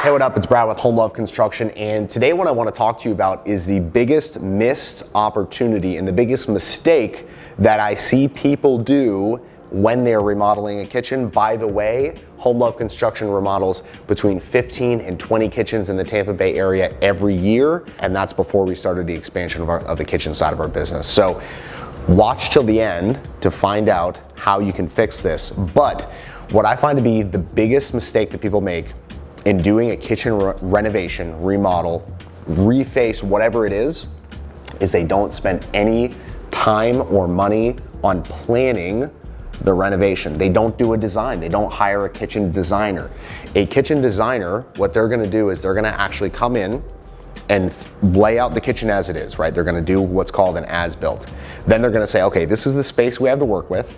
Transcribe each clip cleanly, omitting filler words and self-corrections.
Hey, what up? It's Brad with Home Love Construction, and today what I want to talk to you about is the biggest missed opportunity and the biggest mistake that I see people do when they're remodeling a kitchen. By the way, Home Love Construction remodels between 15 and 20 kitchens in the Tampa Bay area every year, and that's before we started the expansion of the kitchen side of our business. So watch till the end to find out how you can fix this. But what I find to be the biggest mistake that people make in doing a kitchen renovation, remodel, reface, whatever it is they don't spend any time or money on planning the renovation. They don't do a design. They don't hire a kitchen designer. A kitchen designer, what they're gonna do is they're gonna actually come in and lay out the kitchen as it is, right? They're gonna do what's called an as-built. Then they're gonna say, okay, this is the space we have to work with.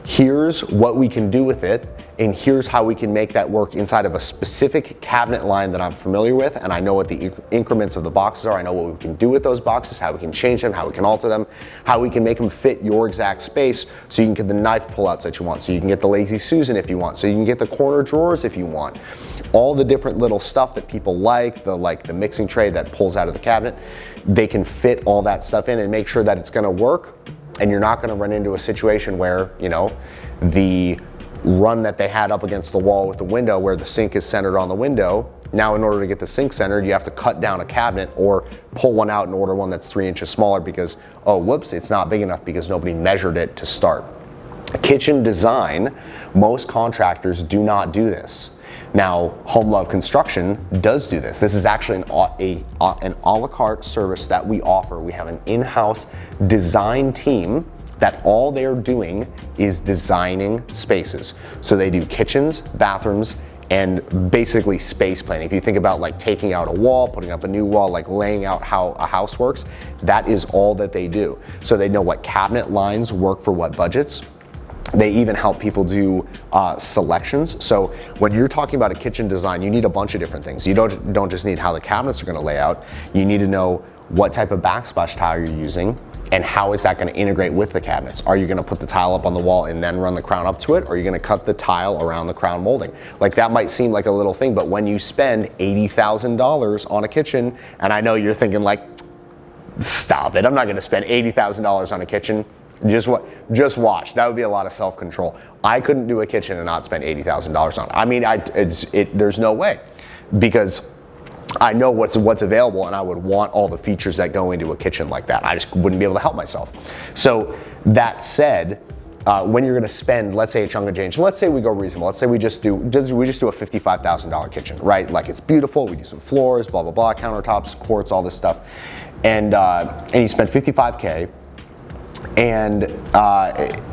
Here's what we can do with it, and here's how we can make that work inside of a specific cabinet line that I'm familiar with, and I know what the increments of the boxes are. I know what we can do with those boxes, how we can change them, how we can alter them, how we can make them fit your exact space, so you can get the knife pullouts that you want, so you can get the Lazy Susan if you want, so you can get the corner drawers if you want. All the different little stuff that people like the mixing tray that pulls out of the cabinet, they can fit all that stuff in and make sure that it's gonna work, and you're not gonna run into a situation where, you know, the run that they had up against the wall with the window where the sink is centered on the window. Now, in order to get the sink centered, you have to cut down a cabinet or pull one out and order one that's 3 inches smaller because, oh, whoops, it's not big enough because nobody measured it to start. Kitchen design, most contractors do not do this. Now, Home Love Construction does do this. This is actually an a la carte service that we offer. We have an in-house design team that all they're doing is designing spaces. So they do kitchens, bathrooms, and basically space planning. If you think about like taking out a wall, putting up a new wall, like laying out how a house works, that is all that they do. So they know what cabinet lines work for what budgets. They even help people do selections. So when you're talking about a kitchen design, you need a bunch of different things. You don't just need how the cabinets are gonna lay out. You need to know what type of backsplash tile you're using and how is that gonna integrate with the cabinets. Are you gonna put the tile up on the wall and then run the crown up to it? Or are you gonna cut the tile around the crown molding? Like that might seem like a little thing, but when you spend $80,000 on a kitchen, and I know you're thinking like, stop it, I'm not gonna spend $80,000 on a kitchen. Just watch. That would be a lot of self-control. I couldn't do a kitchen and not spend $80,000 on it. I mean, there's no way, because I know what's available, and I would want all the features that go into a kitchen like that. I just wouldn't be able to help myself. So that said, when you're going to spend, let's say, a chunk of change, let's say we go reasonable. Let's say we just do a $55,000 kitchen, right? Like it's beautiful. We do some floors, blah blah blah, countertops, quartz, all this stuff, and you spend $55K. And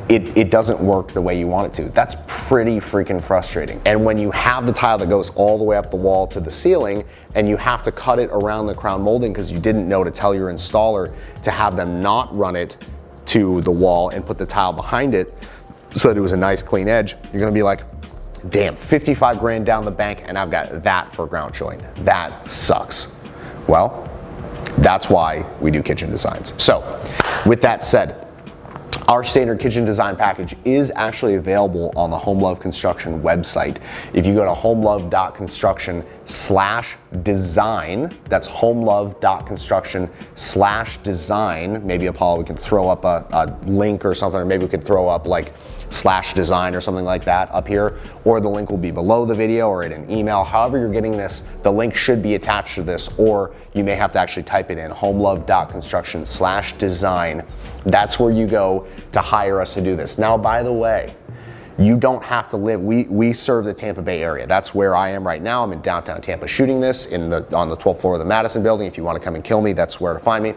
it doesn't work the way you want it to. That's pretty freaking frustrating. And when you have the tile that goes all the way up the wall to the ceiling and you have to cut it around the crown molding because you didn't know to tell your installer to have them not run it to the wall and put the tile behind it so that it was a nice clean edge, you're gonna be like, damn, 55 grand down the bank and I've got that for ground chilling. That sucks. Well, that's why we do kitchen designs. So with that said, our standard kitchen design package is actually available on the Home Love Construction website. If you go to homelove.construction/design, that's homelove.construction/design. Maybe Apollo, we can throw up a link or something, or maybe we could throw up like /design or something like that up here, or the link will be below the video or in an email. However you're getting this, the link should be attached to this, or you may have to actually type it in, homelove.construction/design. That's where you go to hire us to do this. Now, by the way, you don't have to live, we serve the Tampa Bay area. That's where I am right now. I'm in downtown Tampa shooting this on the 12th floor of the Madison building. If you want to come and kill me, that's where to find me,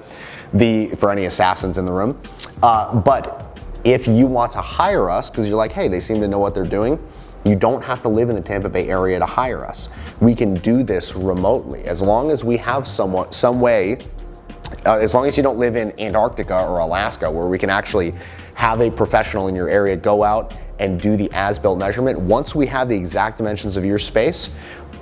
for any assassins in the room. But if you want to hire us, because you're like, hey, they seem to know what they're doing, you don't have to live in the Tampa Bay area to hire us. We can do this remotely. As long as we have some way, as long as you don't live in Antarctica or Alaska, where we can actually have a professional in your area go out and do the as-built measurement. Once we have the exact dimensions of your space,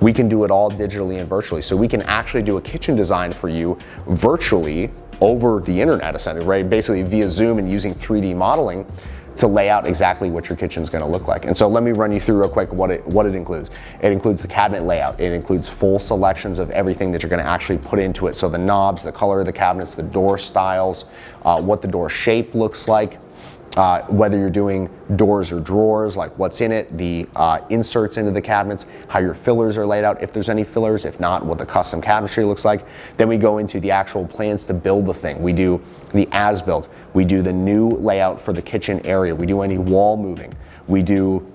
we can do it all digitally and virtually. So we can actually do a kitchen design for you virtually over the internet, essentially, right? Basically via Zoom and using 3D modeling. to lay out exactly what your kitchen's gonna look like. And so let me run you through real quick what it includes. It includes the cabinet layout. It includes full selections of everything that you're gonna actually put into it. So the knobs, the color of the cabinets, the door styles, what the door shape looks like, whether you're doing doors or drawers, like what's in it, the inserts into the cabinets, how your fillers are laid out, if there's any fillers, if not, what the custom cabinetry looks like. Then we go into the actual plans to build the thing. We do the as-built. We do the new layout for the kitchen area. We do any wall moving. We do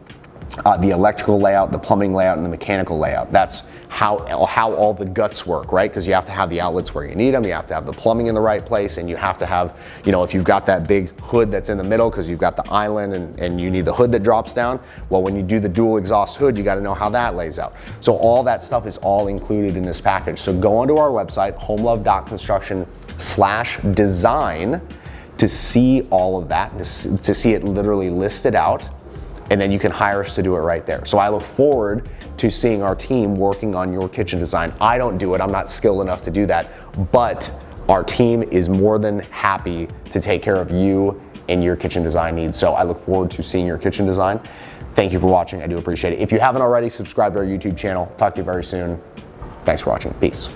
the electrical layout, the plumbing layout, and the mechanical layout. That's how all the guts work, right? Because you have to have the outlets where you need them, you have to have the plumbing in the right place, and you have to have, you know, if you've got that big hood that's in the middle because you've got the island and you need the hood that drops down, well, when you do the dual exhaust hood, you got to know how that lays out. So all that stuff is all included in this package. So go onto our website, homelove.construction/design, to see all of that, to see it literally listed out, and then you can hire us to do it right there. So I look forward to seeing our team working on your kitchen design. I don't do it, I'm not skilled enough to do that, but our team is more than happy to take care of you and your kitchen design needs. So I look forward to seeing your kitchen design. Thank you for watching, I do appreciate it. If you haven't already, subscribe to our YouTube channel. Talk to you very soon. Thanks for watching, peace.